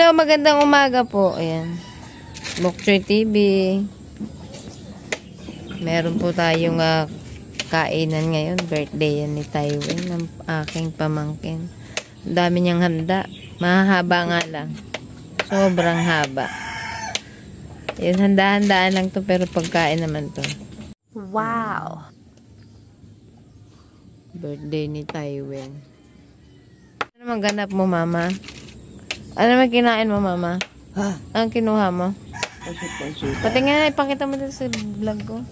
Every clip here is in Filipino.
Hello, magandang umaga po. Ayan. Bokchoy TV. Meron po tayong kainan ngayon. Birthday yan ni Tywin ng aking pamangkin. Ang dami niyang handa. Mahahaba nga lang. Sobrang haba. Yan, handa-handaan lang to pero pagkain naman to. Wow! Birthday ni Tywin. Ano naman ganap mo, mama? Ano naman kinain mo, mama? Ha? Anong kinuha mo? Pansit. Pati nga, ipakita mo dito sa vlog ko.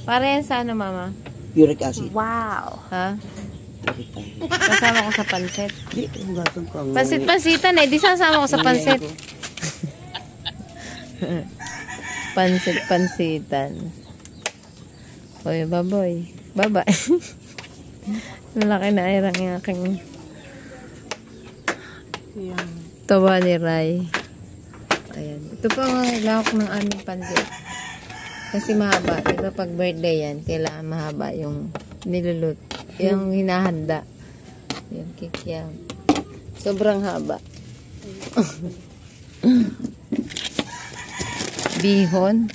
Para yan sa ano, mama? Uric acid. Wow! Ha? Kasama ko sa pansit. Di, ang gatong ka. Pansit-pansitan eh. Di sasama ko sa pansit. Pansit-pansitan. Oy, baboy. Baba. Laki na airang yung aking tawa ni Rai. Ayan. Ito pa ang lahok ng aming pansit. Kasi mahaba. Ito pag birthday yan, kailangan mahaba yung nilulut. Yung hinahanda. Yung kikiam. Sobrang haba. Bihon.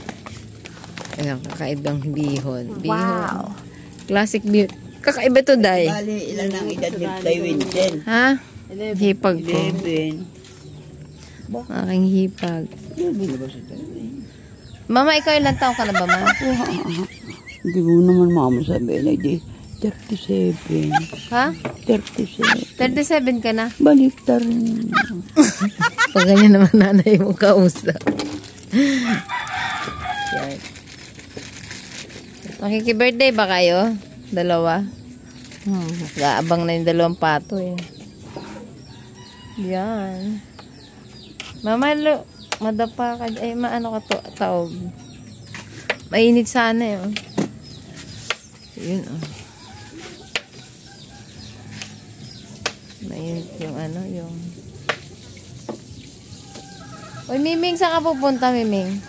Ayan, kakaibang bihon. Wow. Classic bihon. Kakaiba to, Day. Bali, ilan ang edad ni Tywin? 10. Ha? Hipag ko. 11. Aking hipag. 11 na ba siya Tywin? Mama, ikaw ilang taong ka na ba, ma? Hindi mo naman mama sabihin ay di 37. Ha? 37. 37 ka na? Baliktar rin. Pag ganyan naman nanay mo kausap. Yan. Makiki-birthday ba kayo? Dalawa? Gaabang na yung dalawang pato eh. Yan. Mama, madapa ka. Ay, maano ka to, taob. Mainit sana eh. Oh. Yun oh. Mainit yung ano, yung... Uy, Miming, saan ka pupunta, Miming?